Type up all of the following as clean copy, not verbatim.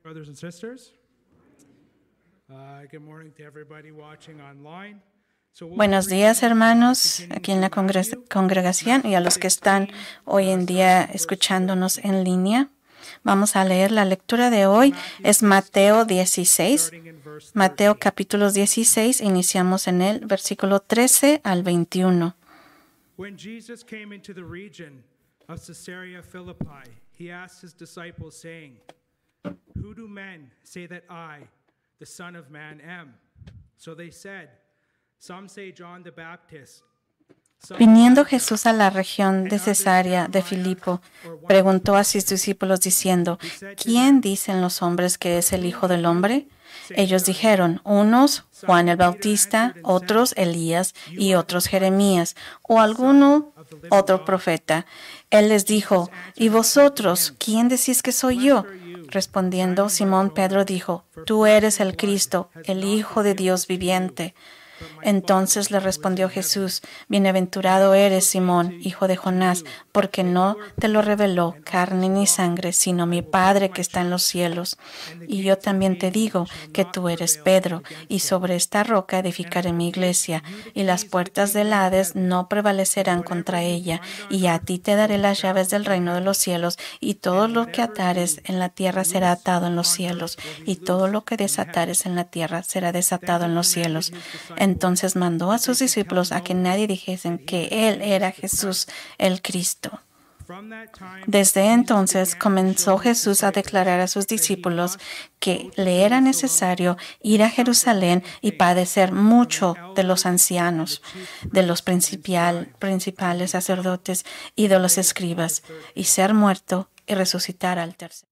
Brothers and sisters, good morning to everybody watching online. Buenos días, hermanos, aquí en la congregación y a los que están hoy en día escuchándonos en línea. Vamos a leer la lectura de hoy. Es Mateo 16. Mateo capítulo 16, iniciamos en el versículo 13 al 21. When Jesus came into the region of Caesarea Philippi, he asked his disciples, saying, "Who do men say that I, the Son of Man, am?" So they said, "Some say John the Baptist." Viniendo Jesús a la región de Cesarea de Filipo, preguntó a sus discípulos diciendo, ¿quién dicen los hombres que es el Hijo del Hombre? Ellos dijeron, unos Juan el Bautista, otros Elías y otros Jeremías, o alguno otro profeta. Él les dijo, ¿y vosotros quién decís que soy yo? Respondiendo, Simón Pedro dijo, tú eres el Cristo, el Hijo de Dios viviente. Entonces le respondió Jesús, bienaventurado eres, Simón, hijo de Jonás, porque no te lo reveló carne ni sangre, sino mi Padre que está en los cielos. Y yo también te digo que tú eres Pedro, y sobre esta roca edificaré mi iglesia, y las puertas del Hades no prevalecerán contra ella, y a ti te daré las llaves del reino de los cielos, y todo lo que atares en la tierra será atado en los cielos, y todo lo que desatares en la tierra será desatado en los cielos. Entonces mandó a sus discípulos a que nadie dijesen que Él era Jesús el Cristo. Desde entonces comenzó Jesús a declarar a sus discípulos que le era necesario ir a Jerusalén y padecer mucho de los ancianos, de los principales sacerdotes y de los escribas, y ser muerto y resucitar al tercer.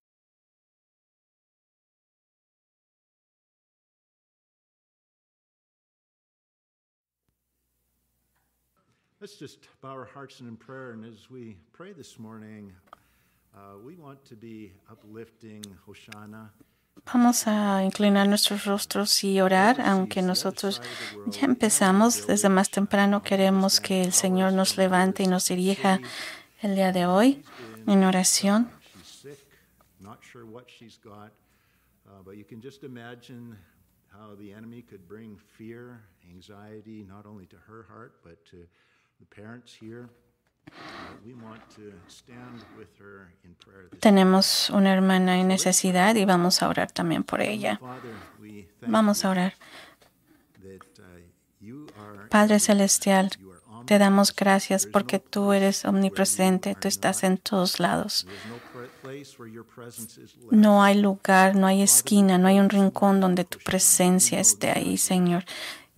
Let's just bow our hearts in prayer, and as we pray this morning, we want to be uplifting Hosanna. Vamos a inclinar nuestros rostros y orar, aunque nosotros ya empezamos desde más temprano. Queremos que el Señor nos levante y nos dirija el día de hoy en oración. She's sick, not sure what she's got, but you can just imagine how the enemy could bring fear, anxiety, not only to her heart, but to the parents here. We want to stand with her in prayer. Tenemos una hermana en necesidad y vamos a orar también por ella. Vamos a orar. Padre Celestial, te damos gracias porque tú eres omnipresente, tú estás en todos lados. No hay lugar, no hay esquina, no hay un rincón donde tu presencia esté ahí, Señor.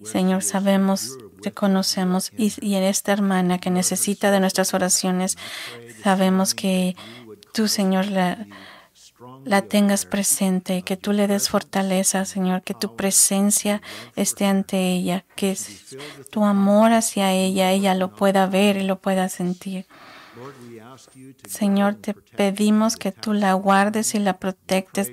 Señor, sabemos, te conocemos y en esta hermana que necesita de nuestras oraciones, sabemos que tú, Señor, la tengas presente, que tú le des fortaleza, Señor, que tu presencia esté ante ella, que tu amor hacia ella lo pueda ver y lo pueda sentir. Señor, te pedimos que tú la guardes y la proteges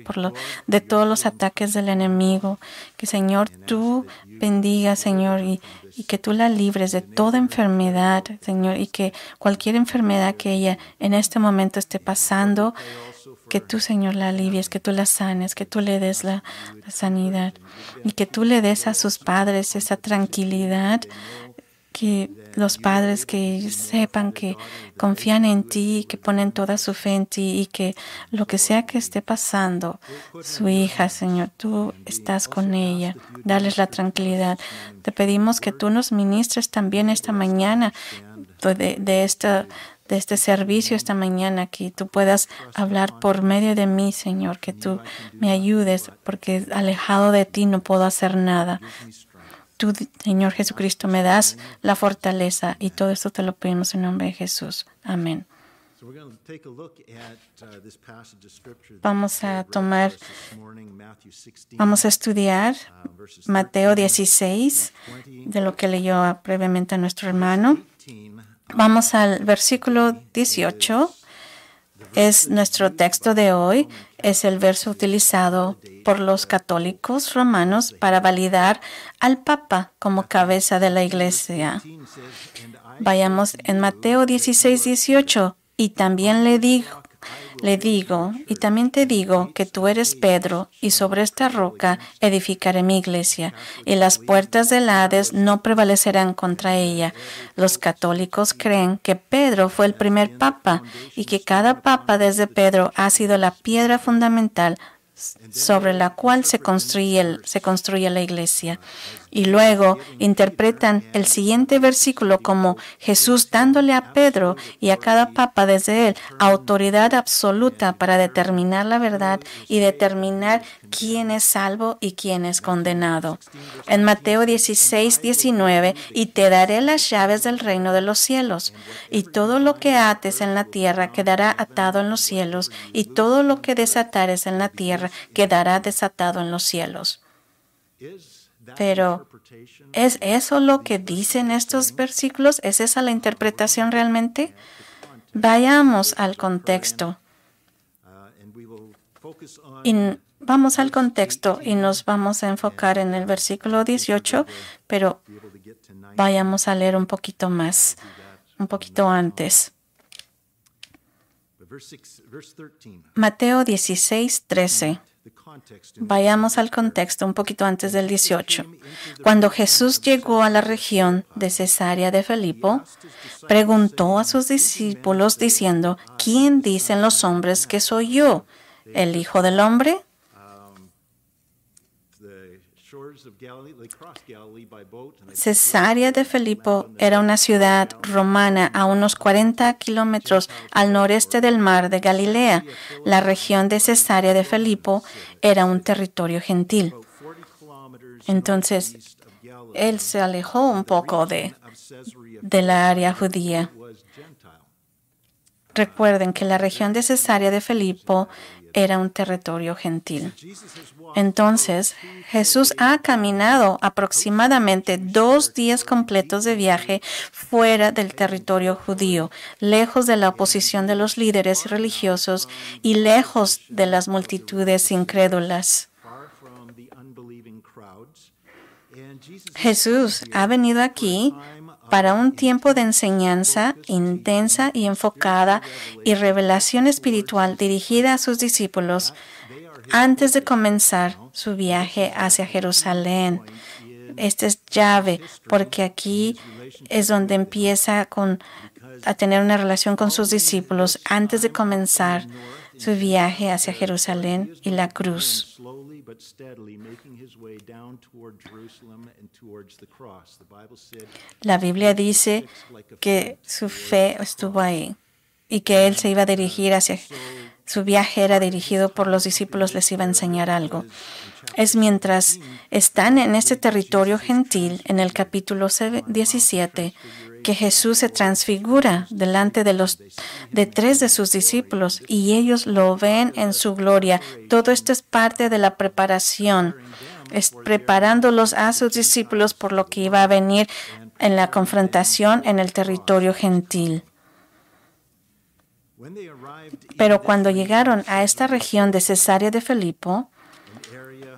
de todos los ataques del enemigo. Que, Señor, tú bendiga, Señor, y que tú la libres de toda enfermedad, Señor, y que cualquier enfermedad que ella en este momento esté pasando, que tú, Señor, la alivies, que tú la sanes, que tú le des la sanidad y que tú le des a sus padres esa tranquilidad, que los padres que sepan que confían en ti, que ponen toda su fe en ti y que lo que sea que esté pasando, su hija, Señor, tú estás con ella, darles la tranquilidad. Te pedimos que tú nos ministres también esta mañana de este servicio esta mañana, que tú puedas hablar por medio de mí, Señor, que tú me ayudes, porque alejado de ti no puedo hacer nada. Tú, Señor Jesucristo, me das la fortaleza y todo esto te lo pedimos en nombre de Jesús. Amén. Vamos a estudiar Mateo 16, de lo que leyó previamente nuestro hermano. Vamos al versículo 18. Es nuestro texto de hoy. Es el verso utilizado por los católicos romanos para validar al Papa como cabeza de la Iglesia. Vayamos en Mateo 16, 18. Y también le Le digo, y también te digo, que tú eres Pedro, y sobre esta roca edificaré mi iglesia, y las puertas del Hades no prevalecerán contra ella. Los católicos creen que Pedro fue el primer papa, y que cada papa desde Pedro ha sido la piedra fundamental sobre la cual se construye la iglesia. Y luego interpretan el siguiente versículo como Jesús dándole a Pedro y a cada papa desde él autoridad absoluta para determinar la verdad y determinar quién es salvo y quién es condenado. En Mateo 16:19, y te daré las llaves del reino de los cielos, y todo lo que ates en la tierra quedará atado en los cielos, y todo lo que desatares en la tierra quedará desatado en los cielos. Pero, ¿es eso lo que dicen estos versículos? ¿Es esa la interpretación realmente? Vayamos al contexto. Y vamos al contexto y nos vamos a enfocar en el versículo 18, pero vayamos a leer un poquito más, un poquito antes. Mateo 16:13. Vayamos al contexto un poquito antes del 18. Cuando Jesús llegó a la región de Cesarea de Filipo, preguntó a sus discípulos diciendo, ¿quién dicen los hombres que soy yo? ¿El Hijo del Hombre? Cesarea de Filipo era una ciudad romana a unos 40 kilómetros al noreste del mar de Galilea. La región de Cesarea de Filipo era un territorio gentil. Entonces, él se alejó un poco de la área judía. Recuerden que la región de Cesarea de Filipo era un territorio gentil. Entonces, Jesús ha caminado aproximadamente 2 días completos de viaje fuera del territorio judío, lejos de la oposición de los líderes religiosos y lejos de las multitudes incrédulas. Jesús ha venido aquí para un tiempo de enseñanza intensa y enfocada y revelación espiritual dirigida a sus discípulos antes de comenzar su viaje hacia Jerusalén. Esta es llave, porque aquí es donde empieza a tener una relación con sus discípulos antes de comenzar su viaje hacia Jerusalén y la cruz. La Biblia dice que su fe estuvo ahí y que él se iba a dirigir hacia su viaje era dirigido por los discípulos, les iba a enseñar algo. Es mientras están en este territorio gentil, en el capítulo 17, que Jesús se transfigura delante de 3 de sus discípulos y ellos lo ven en su gloria. Todo esto es parte de la preparación, es preparándolos a sus discípulos por lo que iba a venir en la confrontación en el territorio gentil. Pero cuando llegaron a esta región de Cesarea de Filipo,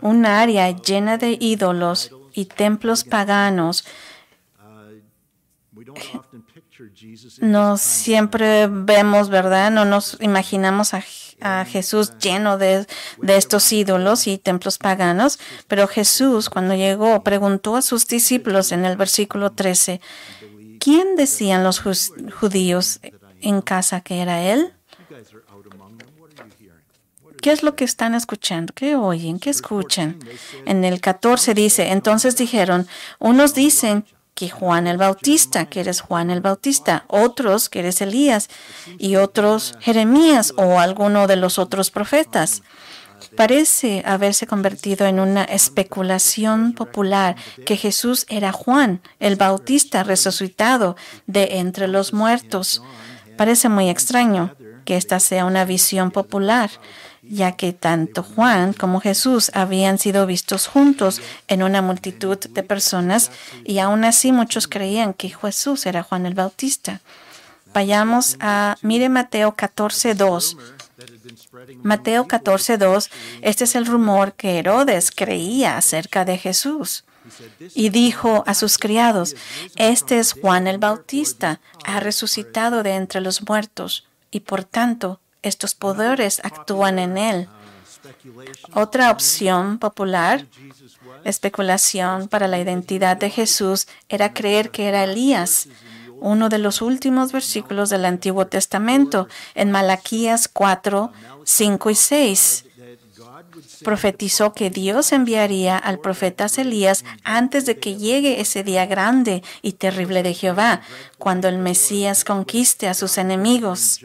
un área llena de ídolos y templos paganos, no siempre vemos, ¿verdad? No nos imaginamos a Jesús lleno de estos ídolos y templos paganos, pero Jesús, cuando llegó, preguntó a sus discípulos en el versículo 13, ¿quién decían los judíos en casa que era él? ¿Qué es lo que están escuchando? ¿Qué oyen? ¿Qué escuchan? En el 14 dice, entonces dijeron, unos dicen que Juan el Bautista, que eres Juan el Bautista, otros que eres Elías y otros Jeremías o alguno de los otros profetas. Parece haberse convertido en una especulación popular que Jesús era Juan el Bautista resucitado de entre los muertos. Parece muy extraño que esta sea una visión popular, ya que tanto Juan como Jesús habían sido vistos juntos en una multitud de personas y aún así muchos creían que Jesús era Juan el Bautista. Vayamos mire Mateo 14:2. Mateo 14:2, este es el rumor que Herodes creía acerca de Jesús. Y dijo a sus criados, este es Juan el Bautista, ha resucitado de entre los muertos, y por tanto, estos poderes actúan en él. Otra opción popular, especulación para la identidad de Jesús, era creer que era Elías, uno de los últimos versículos del Antiguo Testamento, en Malaquías 4, 5 y 6. Profetizó que Dios enviaría al profeta Elías antes de que llegue ese día grande y terrible de Jehová, cuando el Mesías conquiste a sus enemigos.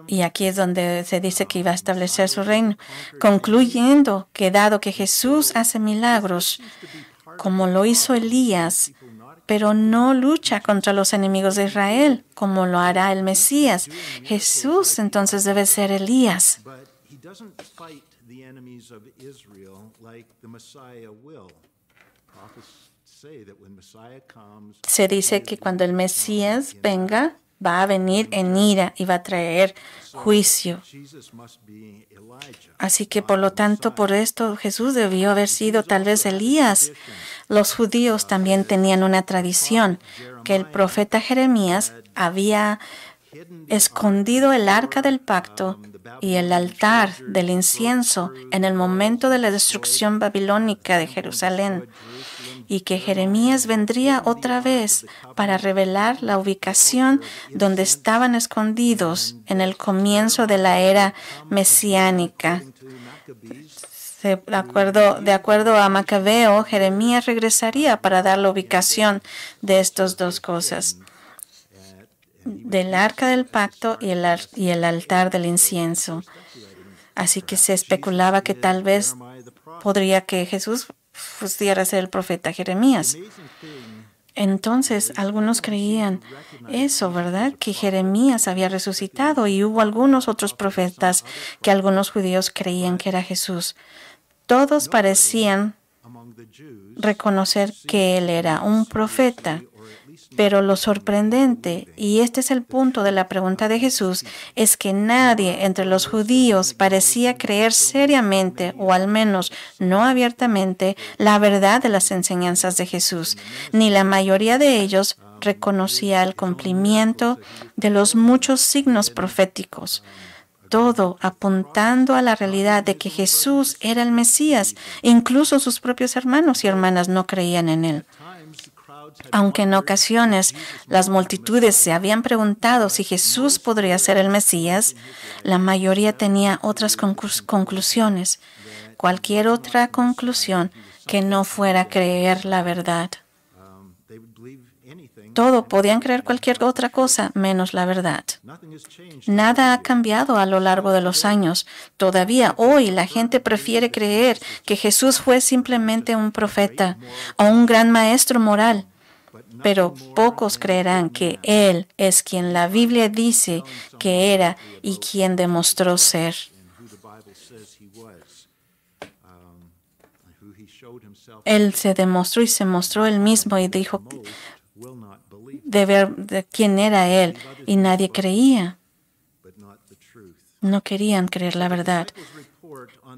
Y aquí es donde se dice que iba a establecer su reino, concluyendo que dado que Jesús hace milagros, como lo hizo Elías, pero no lucha contra los enemigos de Israel, como lo hará el Mesías. Jesús entonces debe ser Elías. Se dice que cuando el Mesías venga, va a venir en ira y va a traer juicio. Así que, por lo tanto, por esto Jesús debió haber sido tal vez Elías. Los judíos también tenían una tradición que el profeta Jeremías había escondido el arca del pacto y el altar del incienso en el momento de la destrucción babilónica de Jerusalén, y que Jeremías vendría otra vez para revelar la ubicación donde estaban escondidos en el comienzo de la era mesiánica. De acuerdo a Macabeo, Jeremías regresaría para dar la ubicación de estas dos cosas, del arca del pacto y el altar del incienso. Así que se especulaba que tal vez podría que Jesús pudiera ser el profeta Jeremías. Entonces, algunos creían eso, ¿verdad? Que Jeremías había resucitado, y hubo algunos otros profetas que algunos judíos creían que era Jesús. Todos parecían reconocer que él era un profeta. Pero lo sorprendente, y este es el punto de la pregunta de Jesús, es que nadie entre los judíos parecía creer seriamente, o al menos no abiertamente, la verdad de las enseñanzas de Jesús, ni la mayoría de ellos reconocía el cumplimiento de los muchos signos proféticos. Todo apuntando a la realidad de que Jesús era el Mesías. Incluso sus propios hermanos y hermanas no creían en él. Aunque en ocasiones las multitudes se habían preguntado si Jesús podría ser el Mesías, la mayoría tenía otras conclusiones, cualquier otra conclusión que no fuera creer la verdad. Podían creer cualquier otra cosa menos la verdad. Nada ha cambiado a lo largo de los años. Todavía hoy la gente prefiere creer que Jesús fue simplemente un profeta o un gran maestro moral. Pero pocos creerán que Él es quien la Biblia dice que era y quien demostró ser. Él se demostró y se mostró Él mismo y dijo de quién era Él, y nadie creía. No querían creer la verdad.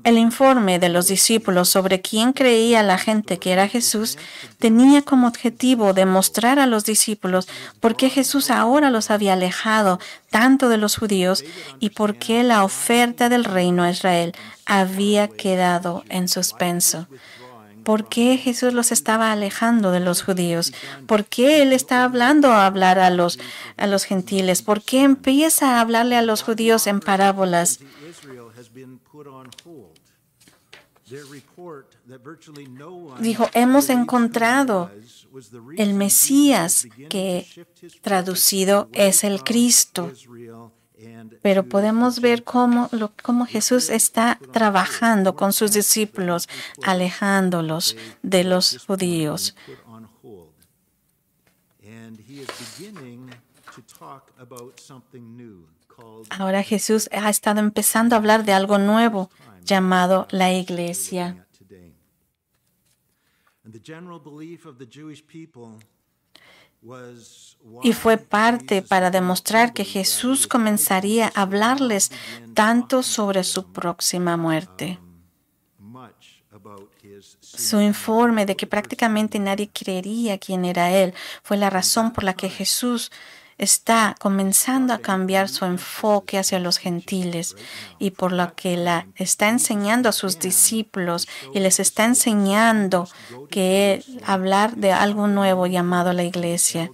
El informe de los discípulos sobre quién creía la gente que era Jesús tenía como objetivo demostrar a los discípulos por qué Jesús ahora los había alejado tanto de los judíos y por qué la oferta del reino a Israel había quedado en suspenso. ¿Por qué Jesús los estaba alejando de los judíos? ¿Por qué Él está hablar a los gentiles? ¿Por qué empieza a hablarle a los judíos en parábolas? Dijo, hemos encontrado el Mesías, que traducido es el Cristo. Pero podemos ver cómo Jesús está trabajando con sus discípulos, alejándolos de los judíos. Ahora Jesús ha estado empezando a hablar de algo nuevo llamado la iglesia. Y fue parte para demostrar que Jesús comenzaría a hablarles tanto sobre su próxima muerte. Su informe de que prácticamente nadie creería quién era él fue la razón por la que Jesús está comenzando a cambiar su enfoque hacia los gentiles y por lo que está enseñando a sus discípulos y les está enseñando que hablar de algo nuevo llamado la iglesia.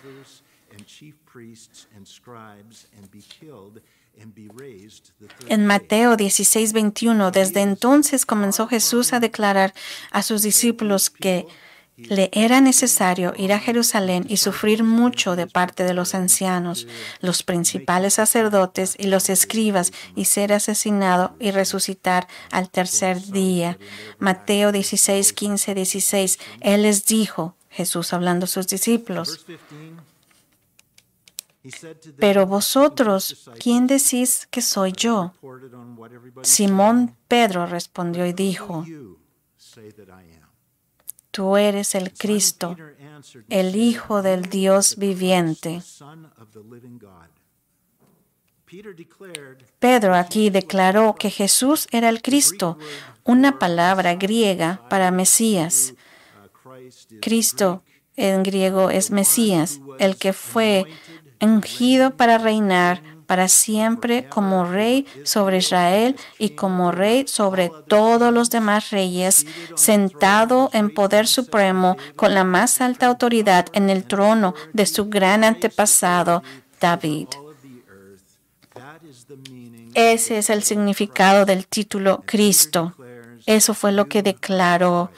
En Mateo 16:21, desde entonces comenzó Jesús a declarar a sus discípulos que le era necesario ir a Jerusalén y sufrir mucho de parte de los ancianos, los principales sacerdotes y los escribas, y ser asesinado y resucitar al tercer día. Mateo 16:15, 16. Él les dijo, Jesús hablando a sus discípulos, pero vosotros, ¿quién decís que soy yo? Simón Pedro respondió y dijo, tú eres el Cristo, el Hijo del Dios viviente. Pedro aquí declaró que Jesús era el Cristo, una palabra griega para Mesías. Cristo en griego es Mesías, el que fue ungido para reinar para siempre como rey sobre Israel y como rey sobre todos los demás reyes, sentado en poder supremo con la más alta autoridad en el trono de su gran antepasado, David. Ese es el significado del título Cristo. Eso fue lo que declaró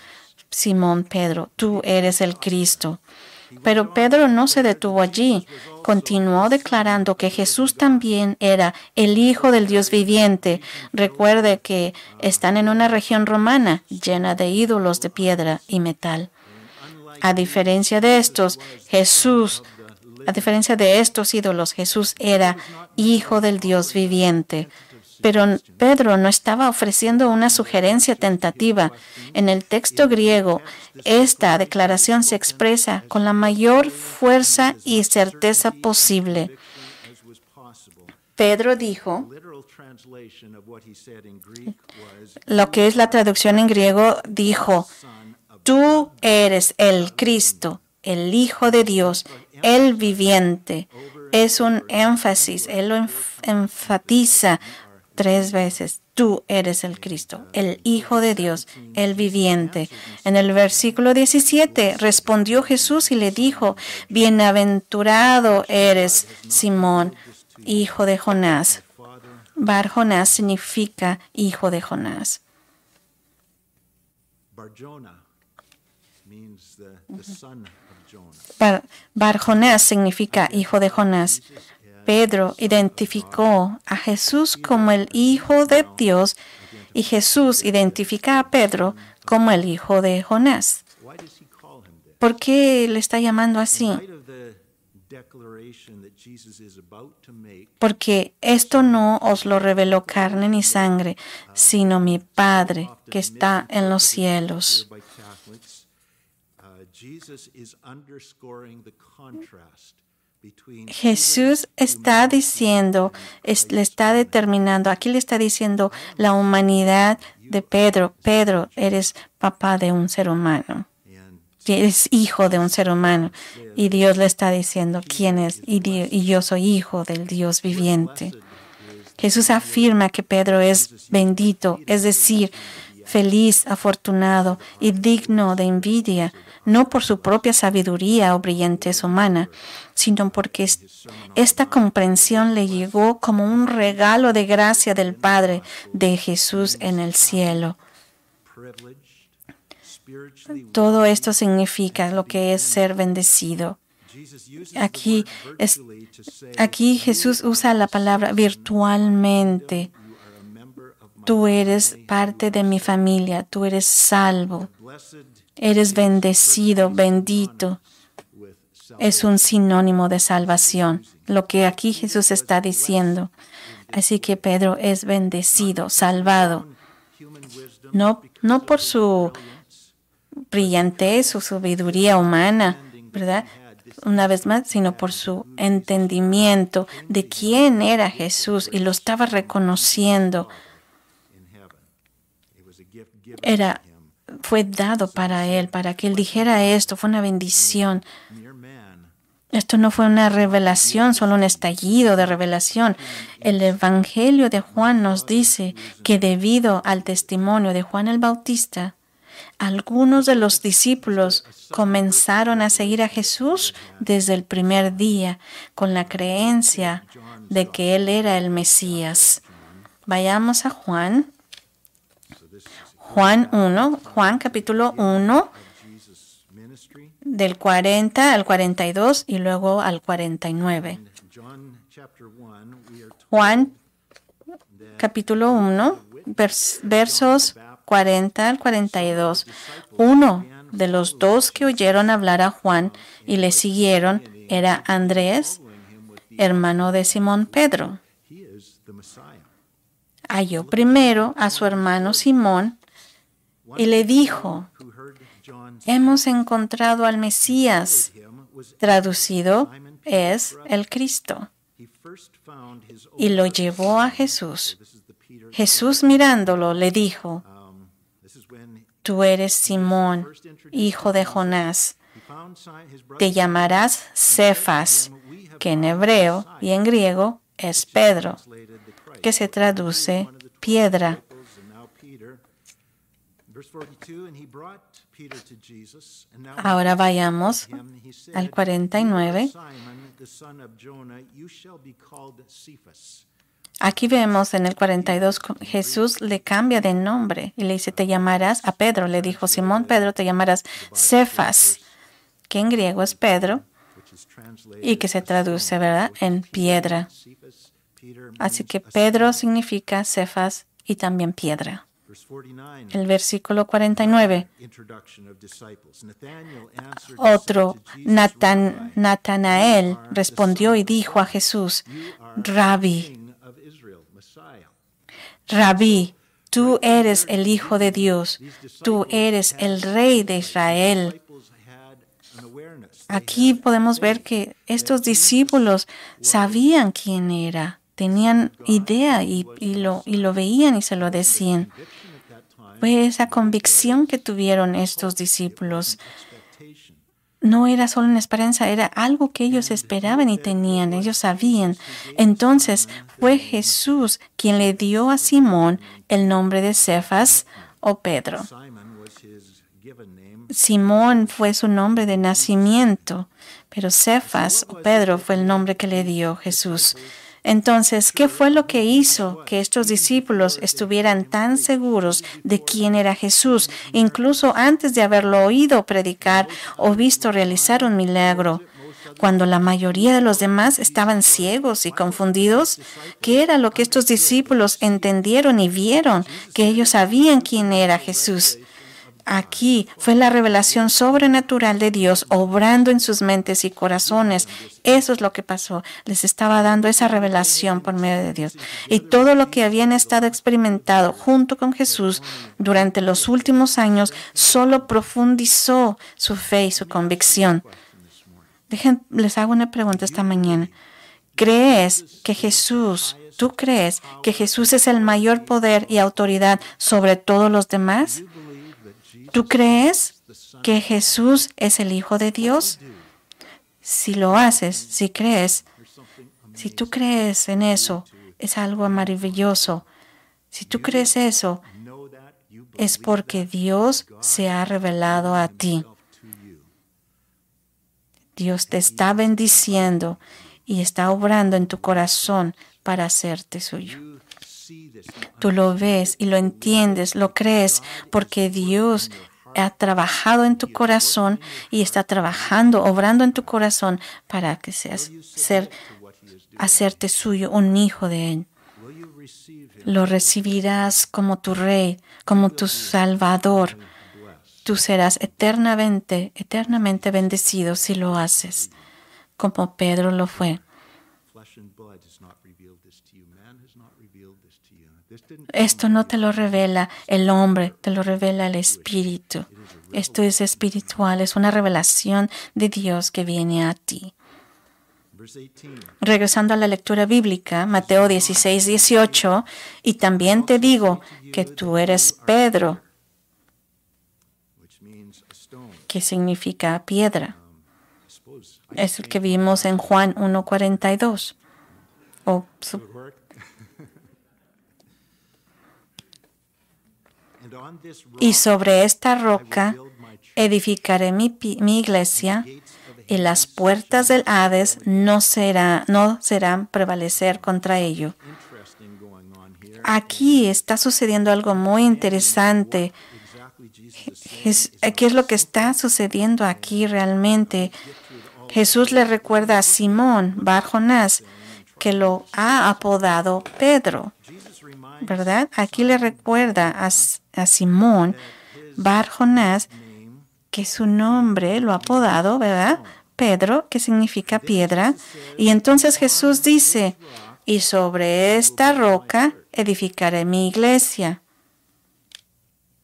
Simón Pedro, tú eres el Cristo. Pero Pedro no se detuvo allí. Continuó declarando que Jesús también era el Hijo del Dios viviente. Recuerde que están en una región romana llena de ídolos de piedra y metal. A diferencia de estos ídolos, Jesús era Hijo del Dios viviente. Pero Pedro no estaba ofreciendo una sugerencia tentativa. En el texto griego, esta declaración se expresa con la mayor fuerza y certeza posible. Pedro dijo, lo que es la traducción en griego, dijo, tú eres el Cristo, el Hijo de Dios, el viviente. Es un énfasis, él lo enfatiza 3 veces. Tú eres el Cristo, el Hijo de Dios, el viviente. En el versículo 17 respondió Jesús y le dijo, bienaventurado eres, Simón, hijo de Jonás. Bar Jonás significa hijo de Jonás. Bar Jonás significa hijo de Jonás. Pedro identificó a Jesús como el Hijo de Dios y Jesús identifica a Pedro como el hijo de Jonás. ¿Por qué le está llamando así? Porque esto no os lo reveló carne ni sangre, sino mi Padre que está en los cielos. Jesús está diciendo, le está determinando, aquí le está diciendo la humanidad de Pedro. Pedro, eres papá de un ser humano, eres hijo de un ser humano. Y Dios le está diciendo quién es, y yo soy hijo del Dios viviente. Jesús afirma que Pedro es bendito, es decir, feliz, afortunado y digno de envidia, no por su propia sabiduría o brillantez humana, sino porque esta comprensión le llegó como un regalo de gracia del Padre de Jesús en el cielo. Todo esto significa lo que es ser bendecido. Aquí Jesús usa la palabra virtualmente. Tú eres parte de mi familia, tú eres salvo, eres bendecido, bendito. Es un sinónimo de salvación, lo que aquí Jesús está diciendo. Así que Pedro es bendecido, salvado, no por su brillantez o sabiduría humana, ¿verdad? Una vez más, sino por su entendimiento de quién era Jesús y lo estaba reconociendo. fue dado para él, para que él dijera esto. Fue una bendición. mere man, Esto no fue una revelación, solo un estallido de revelación. El Evangelio de Juan nos dice que debido al testimonio de Juan el Bautista, algunos de los discípulos comenzaron a seguir a Jesús desde el primer día con la creencia de que Él era el Mesías. Vayamos a Juan. Juan 1, Juan capítulo 1, Jesus' ministry. del 40 al 42 y luego al 49. In John chapter 1, we are told Juan capítulo 1, versos 40 al 42. Uno de los dos que oyeron hablar a Juan y le siguieron era Andrés, hermano de Simón Pedro. he is the Messiah. Halló primero a su hermano Simón y le dijo, Who heard John hemos encontrado al Mesías. him was Traducido es el Cristo. he first found his own. Y lo llevó a Jesús. This is the Peter. Jesús mirándolo le dijo, This is when tú eres Simón, hijo de Jonás. he found his brother. Te llamarás Cefas, que en hebreo y en griego es Pedro, Translated the Christ. que se traduce piedra. And now Peter. Verse 42, and he brought Peter to Jesus, and now Ahora vayamos him he said, al 49. Simon, the son of Jonah, you shall be called Cephas. Aquí vemos en el 42, Jesús le cambia de nombre y le dice, te llamarás, a Pedro le dijo, Simón Pedro, te llamarás Cefas, que en griego es Pedro Which is translated y que se traduce, ¿verdad?, en piedra. Cephas. Peter Así means que a Pedro stone. significa Cefas y también piedra. Verse 49. El versículo 49. Introduction of disciples. Nathanael answered Otro, and said to Jesus, Rabbi, Natanael, respondió y dijo a Jesús, you are the Rabí, King of Israel, Messiah. Rabí, tú eres el Hijo de Dios, tú eres el Rey de Israel. Disciples had an awareness. Aquí podemos ver que estos discípulos sabían quién era, tenían idea y lo veían y se lo decían. Conviction at that time, Fue esa convicción que tuvieron estos discípulos. expectation. No era solo una esperanza, era algo que ellos esperaban y tenían, ellos sabían. Entonces fue Jesús quien le dio a Simón el nombre de Cefas o Pedro. Simon was his given name. Simón fue su nombre de nacimiento, pero Cefas o Pedro fue el nombre que le dio Jesús. Entonces, ¿qué fue lo que hizo que estos discípulos estuvieran tan seguros de quién era Jesús, incluso antes de haberlo oído predicar o visto realizar un milagro? Cuando la mayoría de los demás estaban ciegos y confundidos, ¿qué era lo que estos discípulos entendieron y vieron? Que ellos sabían quién era Jesús. Aquí fue la revelación sobrenatural de Dios obrando en sus mentes y corazones. Eso es lo que pasó. Les estaba dando esa revelación por medio de Dios. Y todo lo que habían estado experimentando junto con Jesús durante los últimos años solo profundizó su fe y su convicción. Les hago una pregunta esta mañana. ¿Tú crees que Jesús es el mayor poder y autoridad sobre todos los demás? ¿Tú crees que Jesús es el Hijo de Dios? Si lo haces, si tú crees en eso, es algo maravilloso. Si tú crees eso, Know that you es porque Dios se ha revelado a ti. to you. Dios te está bendiciendo y está obrando en tu corazón para hacerte suyo. You see this. Tú lo ves y lo entiendes, lo crees, porque Dios ha trabajado en tu corazón y está trabajando, obrando en tu corazón para que hacerte suyo, un hijo de Él. Will you receive him? Lo recibirás como tu Rey, como tu Salvador. Tú serás eternamente bendecido si lo haces, como Pedro lo fue. Flesh and blood has not revealed this to you. Man has not revealed this to you. This didn't Esto no te lo revela el hombre, te lo revela el Espíritu. Esto es espiritual, es una revelación de Dios que viene a ti. verse 18. Regresando a la lectura bíblica, Mateo 16, 18, y también te digo que tú eres Pedro, que significa piedra. I suppose Es el que vimos en Juan 1:42. would work. And on this rock Y sobre esta I will roca build my church. edificaré mi iglesia, y las puertas del Hades no serán prevalecer contra ello. Interesting going on here. Aquí está sucediendo algo muy interesante. Exactly Jesus is ¿Qué es lo que está sucediendo aquí realmente? Jesús le recuerda a Simón Bar Jonás, que lo ha apodado Pedro, Jesus reminds ¿verdad? Aquí le recuerda a Simón Bar Jonás name que su nombre lo ha apodado, ¿verdad? Pedro, que significa piedra. Y entonces Jesús dice, y sobre esta roca edificaré mi iglesia.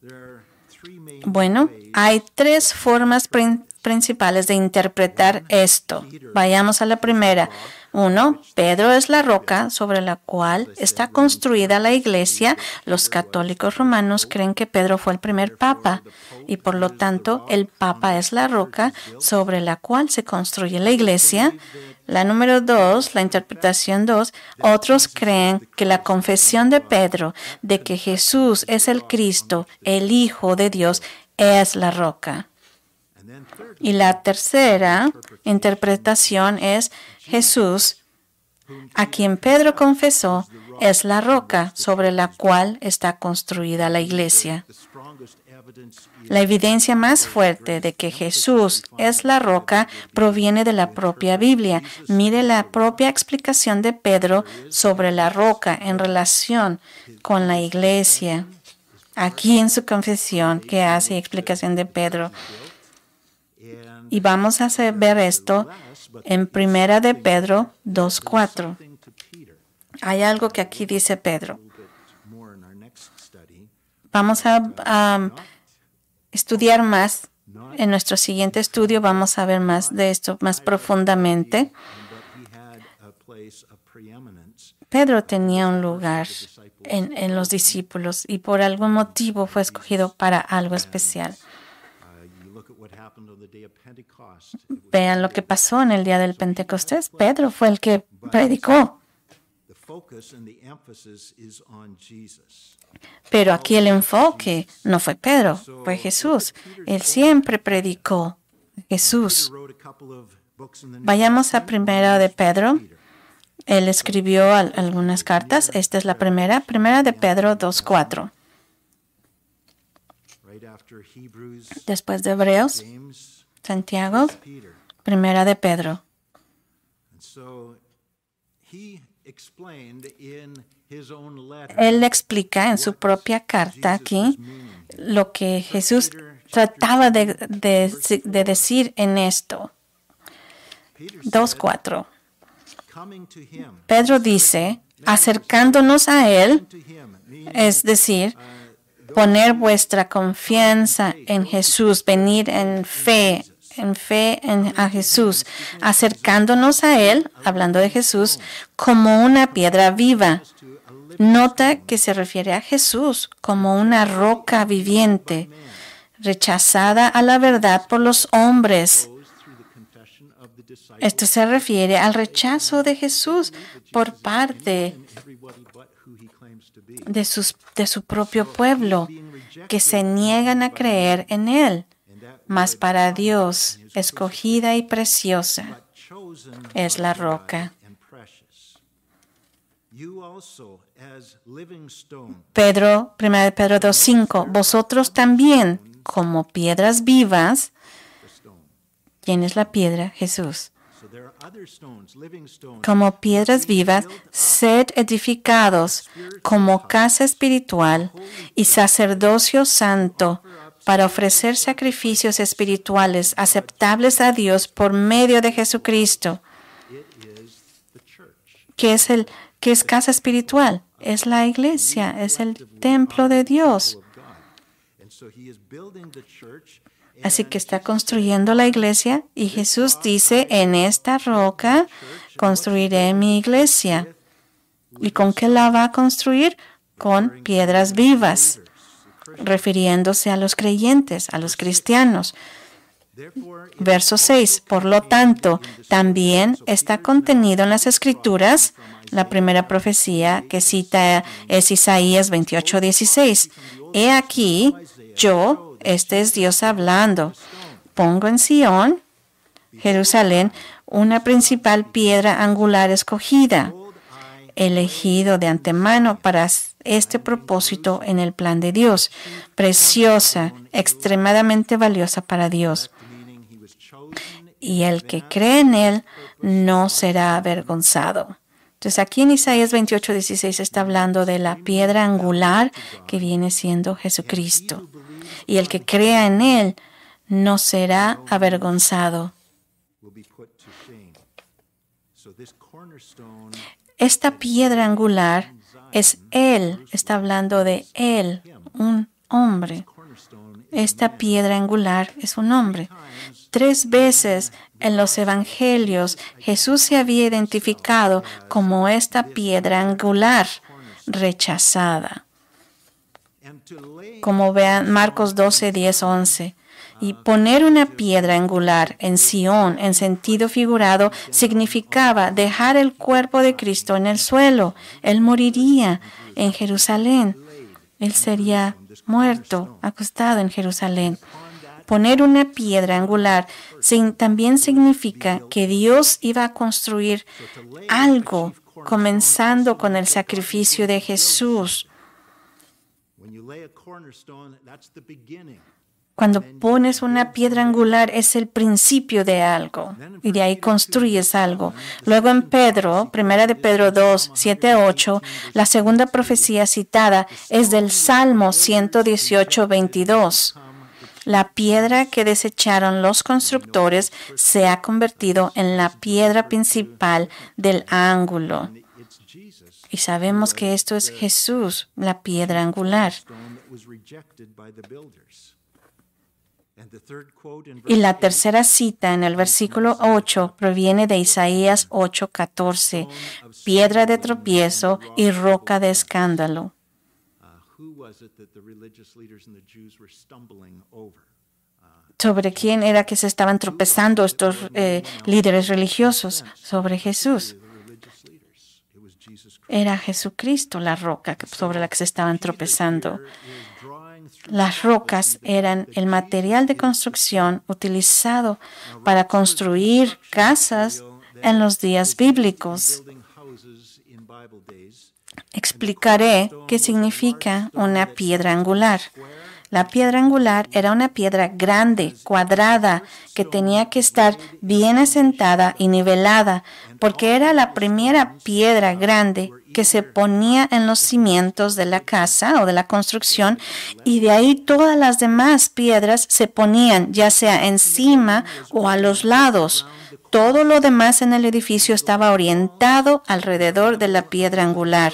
there are three main Bueno, ways hay tres formas principales de interpretar esto. Vayamos a la primera. 1. Pedro es la roca sobre la cual está construida la iglesia. Los católicos romanos creen que Pedro fue el primer papa y por lo tanto el papa es la roca sobre la cual se construye la iglesia. La número 2, la interpretación 2, otros creen que la confesión de Pedro de que Jesús es el Cristo, el Hijo de Dios, es la roca. and then third Y la tercera interpretación es Jesús, a quien Pedro confesó, es la roca sobre la cual está construida la iglesia. the strongest evidence is La evidencia más fuerte de que Jesús es la roca proviene de la propia Biblia. Mire la propia explicación de Pedro sobre la roca en relación con la iglesia. Aquí en su confesión que hace explicación de Pedro. and Y vamos a ver esto en Primera de Pedro 2:4. thing to Peter. Hay algo que aquí dice Pedro. A little bit more in our next study. Vamos a estudiar más. En nuestro siguiente estudio vamos a ver más de esto más profundamente. And that he had a place of preeminence. Pedro tenía un lugar en los discípulos y por algún motivo fue escogido para algo especial. You look at what happened on the day of Pentecost. It was Vean lo que pasó en el día del Pentecostés. Pedro fue el que predicó. the focus and the emphasis is on Jesus. Pero aquí el enfoque no fue Pedro, fue Jesús. Él siempre predicó Jesús. He wrote a couple of books in the New Vayamos a Primera de Pedro. Él escribió algunas cartas. Esta es la primera de Pedro 2:4. right after Hebrews, Después de Hebreos, James, Santiago, Peter. Primera de Pedro. And so he explained in his own letter Él explica en su propia carta aquí lo que Jesús trataba de decir en esto. Peter 2:4. coming to him, Pedro dice, acercándonos a Él, to him, meaning es decir, poner vuestra confianza en Jesús, venir en fe a Jesús, acercándonos a Él, hablando de Jesús, como una piedra viva. Nota que se refiere a Jesús como una roca viviente, rechazada a la verdad por los hombres. goes through the confession of the disciples, Esto se refiere al rechazo de Jesús por parte everybody but who he claims to be. de su propio pueblo, que se niegan a creer en Él. And that Mas para Dios, escogida y preciosa, chosen es la roca. and precious. You also, as living stone, Pedro, 1 Pedro 2:5, vosotros también, como piedras vivas, the stone. ¿quién es la piedra? Jesús. So there are other stones, living stones, Como piedras vivas, sed edificados como casa espiritual y sacerdocio santo para ofrecer sacrificios espirituales aceptables a Dios por medio de Jesucristo. it is the church. ¿Qué es casa espiritual? Es la iglesia, es el templo de Dios. Of God. And so he is building the church. Así que está construyendo la iglesia y Jesús dice, en esta roca construiré mi iglesia. ¿Y con qué la va a construir? Con piedras vivas, refiriéndose a los creyentes, a los cristianos. Verso 6. Por lo tanto, también está contenido en las Escrituras. La primera profecía que cita es Isaías 28:16. He aquí, yo, este es Dios hablando, pongo en Sión, Jerusalén, una principal piedra angular escogida, elegido de antemano para este propósito en el plan de Dios, preciosa, extremadamente valiosa para Dios. Y el que cree en él no será avergonzado. Entonces aquí en Isaías 28:16 está hablando de la piedra angular que viene siendo Jesucristo. Y el que crea en él no será avergonzado. Esta piedra angular es él, está hablando de él, un hombre. Esta piedra angular es un hombre. 3 veces en los evangelios Jesús se había identificado como esta piedra angular rechazada. Como vean Marcos 12, 10, 11. Y poner una piedra angular en Sión, en sentido figurado, significaba dejar el cuerpo de Cristo en el suelo. Él moriría en Jerusalén. Él sería muerto, acostado en Jerusalén. Poner una piedra angular también significa que Dios iba a construir algo, comenzando con el sacrificio de Jesús. Cuando pones una piedra angular es el principio de algo y de ahí construyes algo. Luego en Pedro, 1 de Pedro 2, 7, 8, la segunda profecía citada es del Salmo 118, 22. La piedra que desecharon los constructores se ha convertido en la piedra principal del ángulo. Y sabemos que esto es Jesús, la piedra angular. Y la tercera cita en el versículo 8 proviene de Isaías 8:14, piedra de tropiezo y roca de escándalo. ¿Sobre quién era que se estaban tropezando estos líderes religiosos? Sobre Jesús. Era Jesucristo la roca sobre la que se estaban tropezando. Las rocas eran el material de construcción utilizado para construir casas en los días bíblicos. Explicaré qué significa una piedra angular. La piedra angular era una piedra grande, cuadrada, que tenía que estar bien asentada y nivelada, porque era la primera piedra grande que se ponía en los cimientos de la casa o de la construcción, y de ahí todas las demás piedras se ponían ya sea encima o a los lados. Todo lo demás en el edificio estaba orientado alrededor de la piedra angular.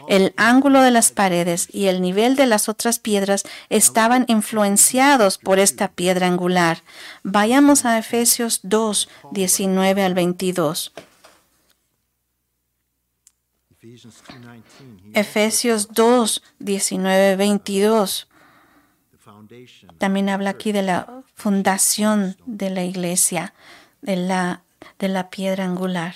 El ángulo de las paredes y el nivel de las otras piedras estaban influenciados por esta piedra angular. Vayamos a Efesios 2, 19 al 22. Efesios 2, 19, 22. También habla aquí de la fundación de la iglesia, de la piedra angular.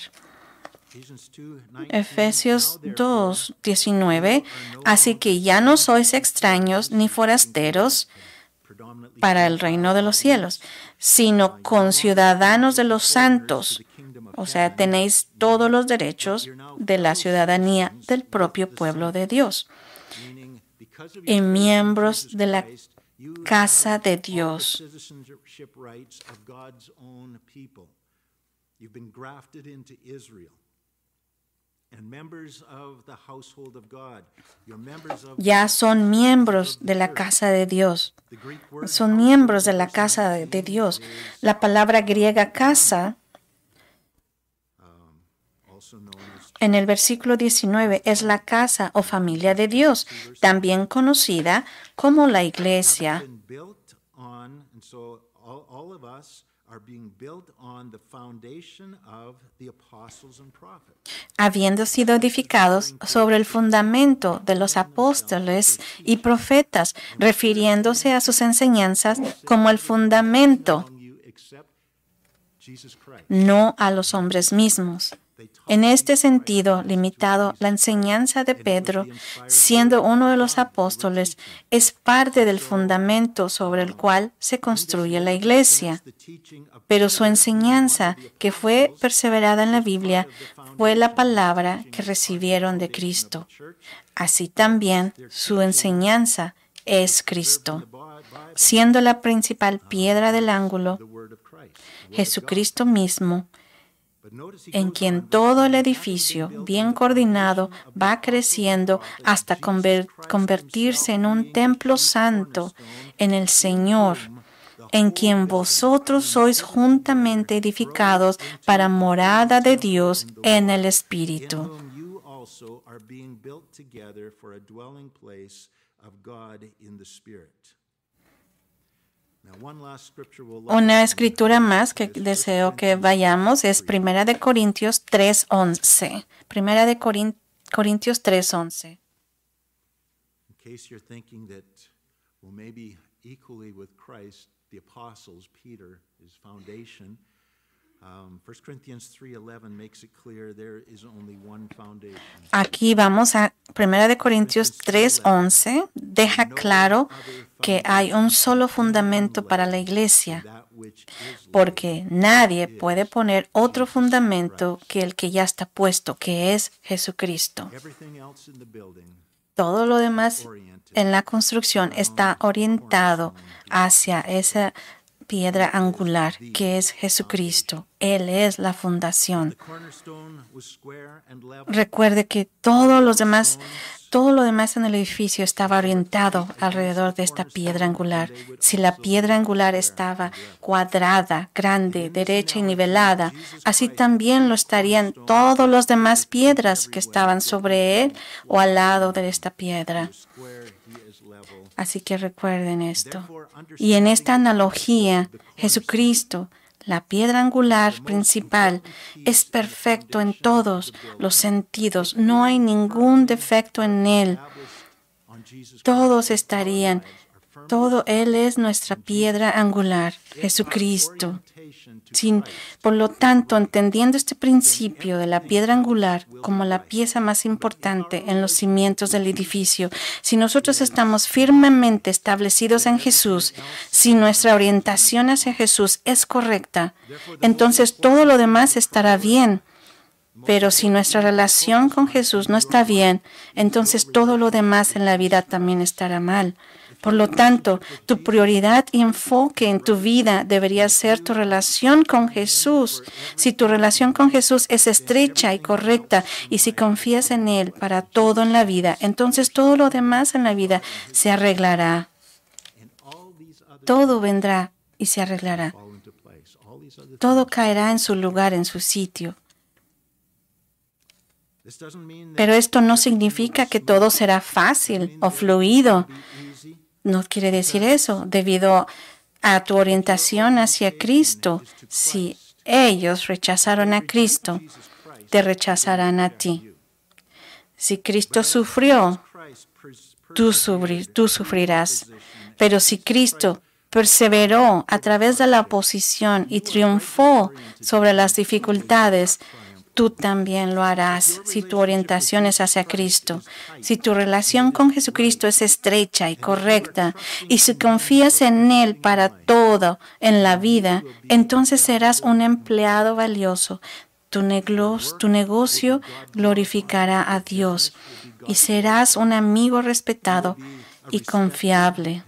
Efesios 2, 19. Así que ya no sois extraños ni forasteros para el reino de los cielos, sino conciudadanos de los santos. O sea, tenéis todos los derechos de la ciudadanía del propio pueblo de Dios y miembros de la casa de Dios. Ya son miembros de la casa de Dios. Son miembros de la casa de Dios. La palabra griega casa en el versículo 19 es la casa o familia de Dios, también conocida como la iglesia. Habiendo sido edificados sobre el fundamento de los apóstoles y profetas, refiriéndose a sus enseñanzas como el fundamento Jesus Christ. no a los hombres mismos. En este sentido limitado, la enseñanza de Pedro, siendo uno de los apóstoles, es parte del fundamento sobre el cual se construye la iglesia. Pero su enseñanza, que fue perseverada en la Biblia, fue la palabra que recibieron de Cristo. Así también su enseñanza es Cristo, siendo la principal piedra del ángulo, Jesucristo mismo, en quien todo el edificio, bien coordinado, va creciendo hasta convertirse en un templo santo en el Señor, en quien vosotros sois juntamente edificados para morada de Dios en el Espíritu. Una escritura más que deseo que vayamos es 1 de Corintios 3:11. 1 de Corintios 3:11. In case you're thinking that, well, maybe equally with Christ, the apostles, Peter, his foundation, 1 Corinthians 3:11 makes it clear there is only one foundation. Aquí vamos a 1 de Corintios 3:11. Deja claro que hay un solo fundamento para la iglesia, porque nadie puede poner otro fundamento que el que ya está puesto, que es Jesucristo. Todo lo demás en la construcción está orientado hacia esa piedra angular, que es Jesucristo. Él es la fundación. Recuerde que todo lo demás en el edificio estaba orientado alrededor de esta piedra angular. Si la piedra angular estaba cuadrada, grande, derecha y nivelada, así también lo estarían todas las demás piedras que estaban sobre él o al lado de esta piedra. Así que recuerden esto. Y en esta analogía, Jesucristo, la piedra angular principal, es perfecto en todos los sentidos. No hay ningún defecto en él. Él es nuestra piedra angular, Jesucristo. Por lo tanto, entendiendo este principio de la piedra angular como la pieza más importante en los cimientos del edificio, si nosotros estamos firmemente establecidos en Jesús, si nuestra orientación hacia Jesús es correcta, entonces todo lo demás estará bien. Pero si nuestra relación con Jesús no está bien, entonces todo lo demás en la vida también estará mal. Por lo tanto, tu prioridad y enfoque en tu vida debería ser tu relación con Jesús. Si tu relación con Jesús es estrecha y correcta y si confías en Él para todo en la vida, entonces todo lo demás en la vida se arreglará. Todo vendrá y se arreglará. Todo caerá en su lugar, en su sitio. Pero esto no significa que todo será fácil o fluido. No quiere decir eso. Debido a tu orientación hacia Cristo, si ellos rechazaron a Cristo, te rechazarán a ti. Si Cristo sufrió, tú sufrirás. Pero si Cristo perseveró a través de la oposición y triunfó sobre las dificultades, tú también lo harás si tu orientación es hacia Cristo. Si tu relación con Jesucristo es estrecha y correcta y si confías en Él para todo en la vida, entonces serás un empleado valioso. Tu negocio glorificará a Dios y serás un amigo respetado y confiable.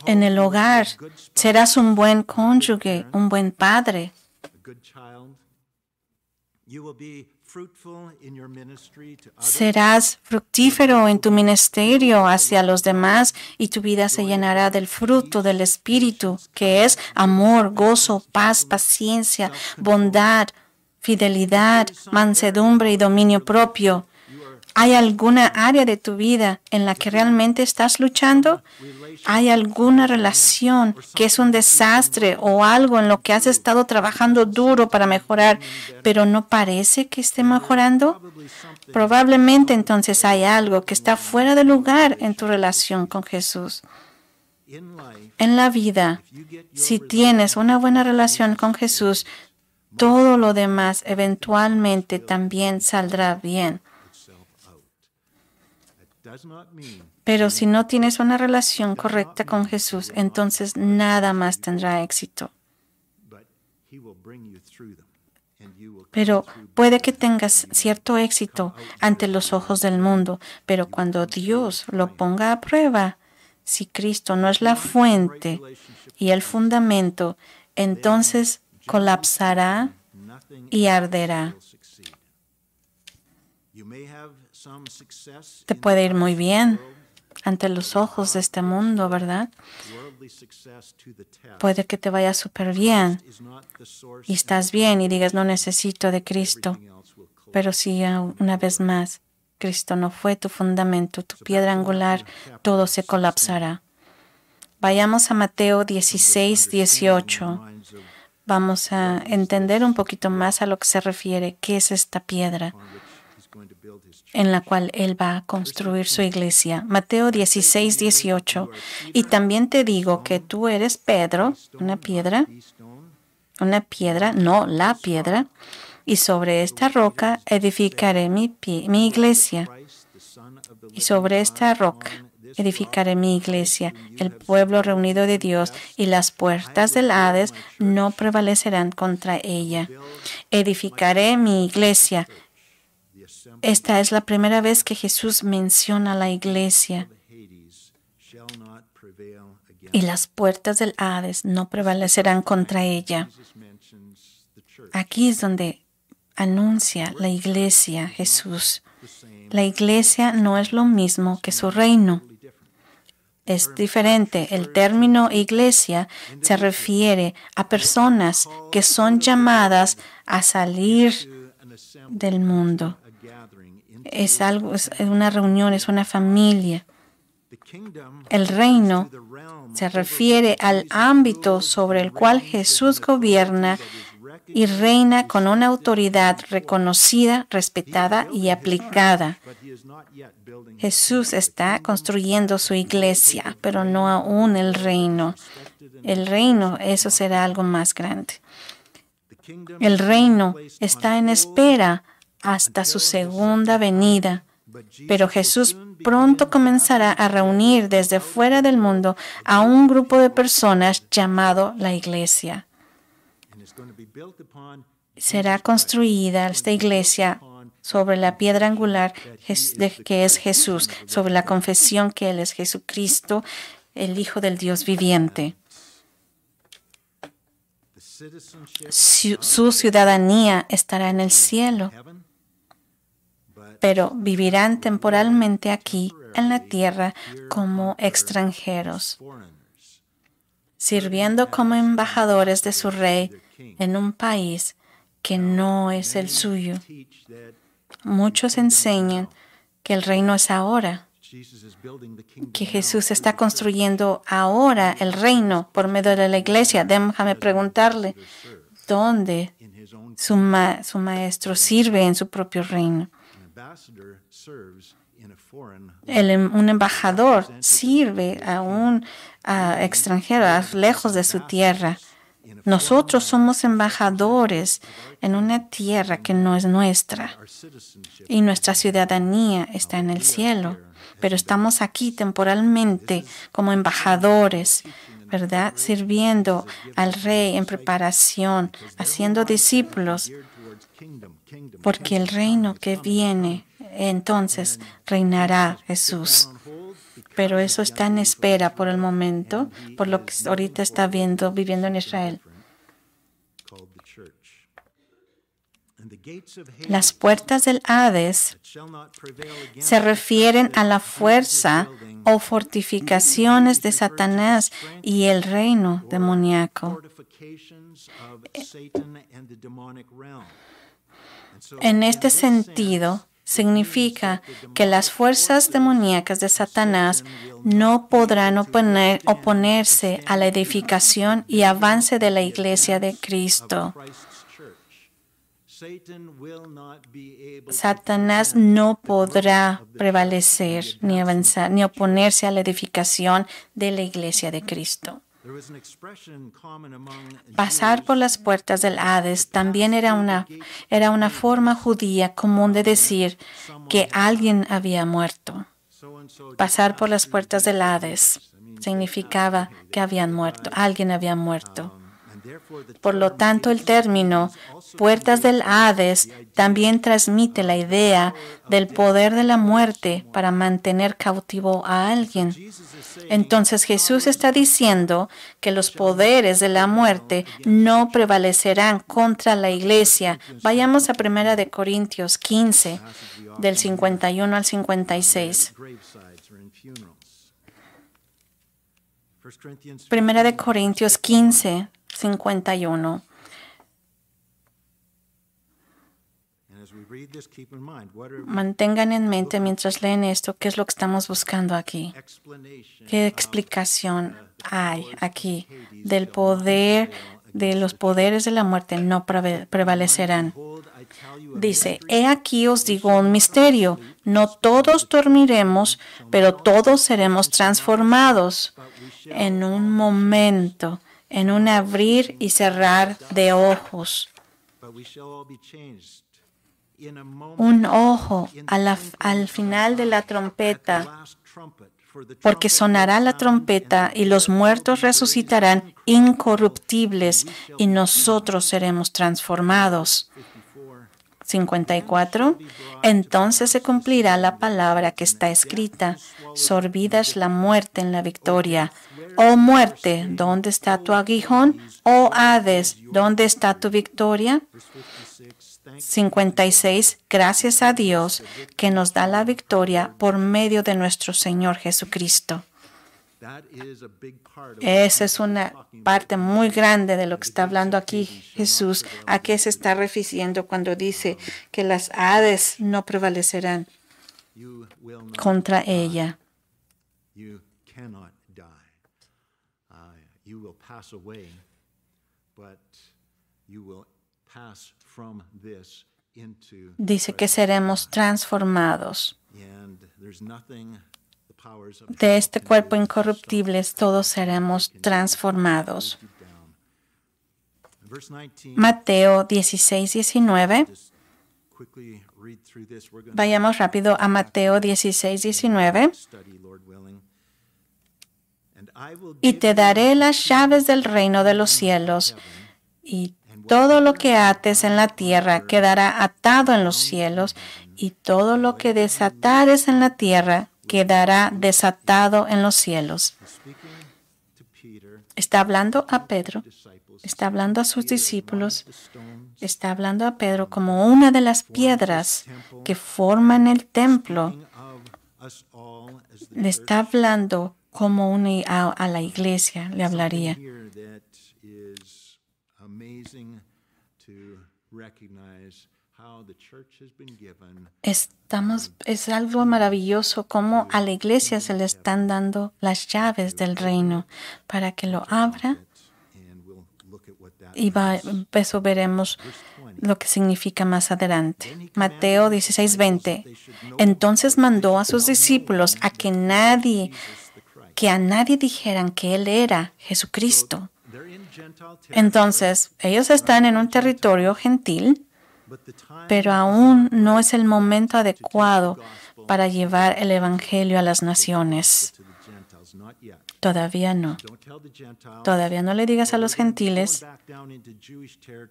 En el hogar serás un buen cónyuge, un buen padre. Serás fructífero en tu ministerio hacia los demás y tu vida se llenará del fruto del Espíritu, que es amor, gozo, paz, paciencia, bondad, fidelidad, mansedumbre y dominio propio. ¿Hay alguna área de tu vida en la que realmente estás luchando? ¿Hay alguna relación que es un desastre o algo en lo que has estado trabajando duro para mejorar, pero no parece que esté mejorando? Probablemente entonces hay algo que está fuera de lugar en tu relación con Jesús. En la vida, si tienes una buena relación con Jesús, todo lo demás eventualmente también saldrá bien. Pero si no tienes una relación correcta con Jesús, entonces nada más tendrá éxito. Pero puede que tengas cierto éxito ante los ojos del mundo, pero cuando Dios lo ponga a prueba, si Cristo no es la fuente y el fundamento, entonces colapsará y arderá. Te puede ir muy bien ante los ojos de este mundo, ¿verdad? Puede que te vaya súper bien y estás bien y digas, no necesito de Cristo. Pero si una vez más Cristo no fue tu fundamento, tu piedra angular, todo se colapsará. Vayamos a Mateo 16, 18. Vamos a entender un poquito más a lo que se refiere, qué es esta piedra en la cual Él va a construir su iglesia. Mateo 16, 18. Y también te digo que tú eres Pedro, una piedra, no la piedra, y sobre esta roca edificaré mi iglesia. Y sobre esta roca edificaré mi iglesia, el pueblo reunido de Dios, y las puertas del Hades no prevalecerán contra ella. Edificaré mi iglesia. Esta es la primera vez que Jesús menciona la iglesia. Y las puertas del Hades no prevalecerán contra ella. Aquí es donde anuncia la iglesia Jesús. La iglesia no es lo mismo que su reino. Es diferente. El término iglesia se refiere a personas que son llamadas a salir del mundo. Es una reunión, es una familia. El reino se refiere al ámbito sobre el cual Jesús gobierna y reina con una autoridad reconocida, respetada y aplicada. Jesús está construyendo su iglesia, pero no aún el reino. El reino, eso será algo más grande. El reino está en espera hasta su segunda venida, pero Jesús pronto comenzará a reunir desde fuera del mundo a un grupo de personas llamado la iglesia. Será construida esta iglesia sobre la piedra angular que es Jesús, sobre la confesión que Él es Jesucristo, el Hijo del Dios viviente. Su ciudadanía estará en el cielo, pero vivirán temporalmente aquí en la tierra como extranjeros, sirviendo como embajadores de su rey en un país que no es el suyo. Muchos enseñan que el reino es ahora, que Jesús está construyendo ahora el reino por medio de la iglesia. Déjame preguntarle, ¿dónde su maestro sirve en su propio reino? Un embajador sirve a un extranjero, lejos de su tierra. Nosotros somos embajadores en una tierra que no es nuestra y nuestra ciudadanía está en el cielo, pero estamos aquí temporalmente como embajadores, ¿verdad? Sirviendo al Rey en preparación, haciendo discípulos, porque el reino que viene, entonces reinará Jesús. Pero eso está en espera por el momento, por lo que ahorita está viviendo en Israel. Las puertas del Hades se refieren a la fuerza o fortificaciones de Satanás y el reino demoníaco. En este sentido, significa que las fuerzas demoníacas de Satanás no podrán oponerse a la edificación y avance de la iglesia de Cristo. Satanás no podrá prevalecer ni avanzar ni oponerse a la edificación de la iglesia de Cristo. Pasar por las puertas del Hades también era una forma judía común de decir que alguien había muerto. Pasar por las puertas del Hades significaba que alguien había muerto. Por lo tanto, el término puertas del Hades también transmite la idea del poder de la muerte para mantener cautivo a alguien. Entonces Jesús está diciendo que los poderes de la muerte no prevalecerán contra la iglesia. Vayamos a 1 de Corintios 15, del 51 al 56. 1 de Corintios 15, 51. Mantengan en mente mientras leen esto qué es lo que estamos buscando aquí. ¿Qué explicación hay aquí del poder, de los poderes de la muerte no prevalecerán? Dice, he aquí os digo un misterio, no todos dormiremos, pero todos seremos transformados en un momento, en un abrir y cerrar de ojos. Un ojo al final de la trompeta, porque sonará la trompeta y los muertos resucitarán incorruptibles y nosotros seremos transformados. 54. Entonces se cumplirá la palabra que está escrita: sorbida es la muerte en la victoria. Oh muerte, ¿dónde está tu aguijón? Oh Hades, ¿dónde está tu victoria? 56. Gracias a Dios que nos da la victoria por medio de nuestro Señor Jesucristo. Esa es una parte muy grande de lo que está hablando aquí Jesús. ¿A qué se está refiriendo cuando dice que las Hades no prevalecerán contra ella? Dice que seremos transformados. De este cuerpo incorruptible todos seremos transformados. Mateo 16, 19. Vayamos rápido a Mateo 16, 19. Y te daré las llaves del reino de los cielos, y todo lo que ates en la tierra quedará atado en los cielos, y todo lo que desatares en la tierra quedará desatado en los cielos. Está hablando a Pedro, está hablando a sus discípulos, está hablando a Pedro como una de las piedras que forman el templo. Le está hablando como a la iglesia, le hablaría. Es algo maravilloso cómo a la iglesia se le están dando las llaves del reino para que lo abra, y eso veremos lo que significa más adelante. Mateo 16, 20. Entonces mandó a sus discípulos a que a nadie dijeran que Él era Jesucristo. Entonces, ellos están en un territorio gentil, pero aún no es el momento adecuado para llevar el evangelio a las naciones. Todavía no. Todavía no le digas a los gentiles,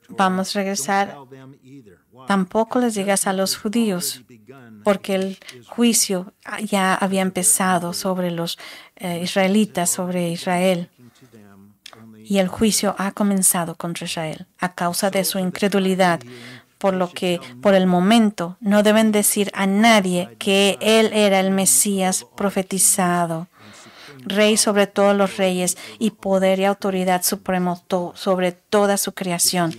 vamos a regresar. Tampoco les digas a los judíos, porque el juicio ya había empezado sobre los israelitas, sobre Israel. Y el juicio ha comenzado contra Israel a causa de su incredulidad. Por lo que, por el momento, no deben decir a nadie que Él era el Mesías profetizado, Rey sobre todos los reyes y poder y autoridad supremo sobre toda su creación.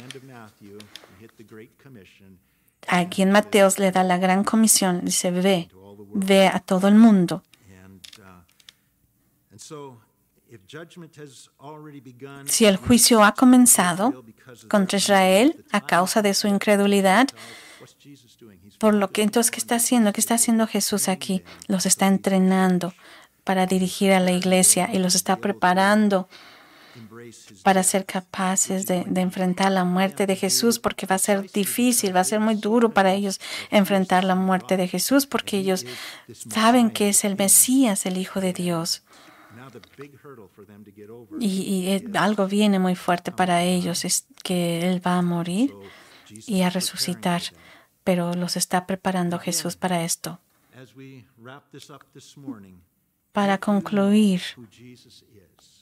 Aquí en Mateo le da la gran comisión, dice, ve a todo el mundo. Si el juicio ha comenzado contra Israel a causa de su incredulidad, por lo que entonces, ¿qué está haciendo? ¿Qué está haciendo Jesús aquí? Los está entrenando para dirigir a la iglesia y los está preparando para ser capaces de enfrentar la muerte de Jesús, porque va a ser difícil, va a ser muy duro para ellos enfrentar la muerte de Jesús, porque ellos saben que es el Mesías, el Hijo de Dios. Y algo viene muy fuerte para ellos, es que Él va a morir y a resucitar, pero los está preparando Jesús para esto. Para concluir,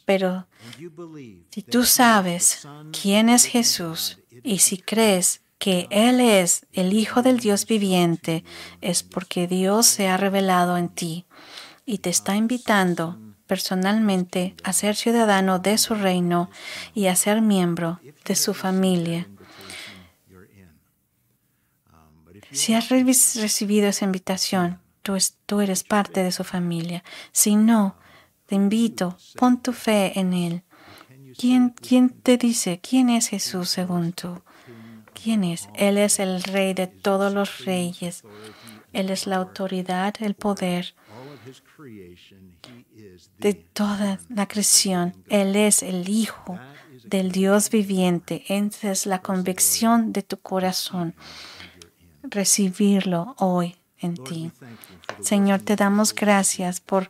pero si tú sabes quién es Jesús y si crees que Él es el Hijo del Dios viviente, es porque Dios se ha revelado en ti y te está invitando personalmente a ser ciudadano de su reino y a ser miembro de su familia. Si has recibido esa invitación, tú eres parte de su familia. Si no, te invito, pon tu fe en Él. ¿Quién te dice quién es Jesús según tú? ¿Quién es? Él es el Rey de todos los reyes. Él es la autoridad, el poder de toda la creación. Él es el Hijo del Dios viviente. Esa es la convicción de tu corazón. Recibirlo hoy en ti. Señor, te damos gracias por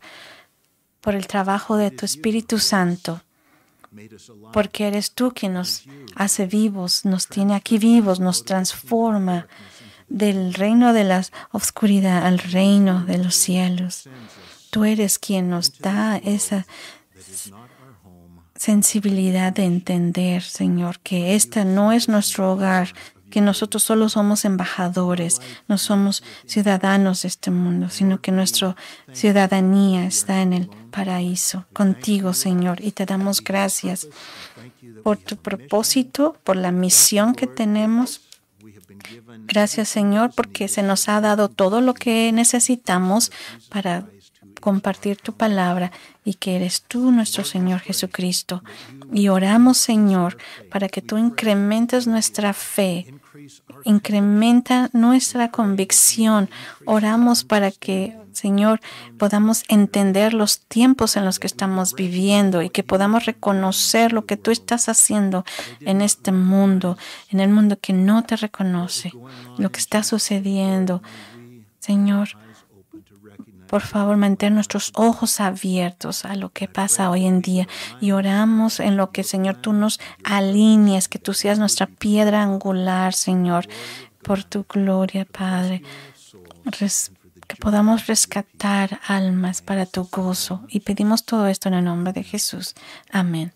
el trabajo de tu Espíritu Santo, porque eres tú quien nos hace vivos, nos tiene aquí vivos, nos transforma del reino de la oscuridad al reino de los cielos. Tú eres quien nos da esa sensibilidad de entender, Señor, que este no es nuestro hogar, que nosotros solo somos embajadores, no somos ciudadanos de este mundo, sino que nuestra ciudadanía está en el paraíso, contigo, Señor, y te damos gracias por tu propósito, por la misión que tenemos. Gracias, Señor, porque se nos ha dado todo lo que necesitamos para compartir tu palabra y que eres tú, nuestro Señor Jesucristo. Y oramos, Señor, para que tú incrementes nuestra fe, incrementa nuestra convicción. Oramos para que, Señor, podamos entender los tiempos en los que estamos viviendo y que podamos reconocer lo que tú estás haciendo en este mundo, en el mundo que no te reconoce, lo que está sucediendo. Señor, por favor, mantén nuestros ojos abiertos a lo que pasa hoy en día y oramos en lo que, Señor, tú nos alinees, que tú seas nuestra piedra angular, Señor, por tu gloria, Padre. Que podamos rescatar almas para tu gozo y pedimos todo esto en el nombre de Jesús. Amén.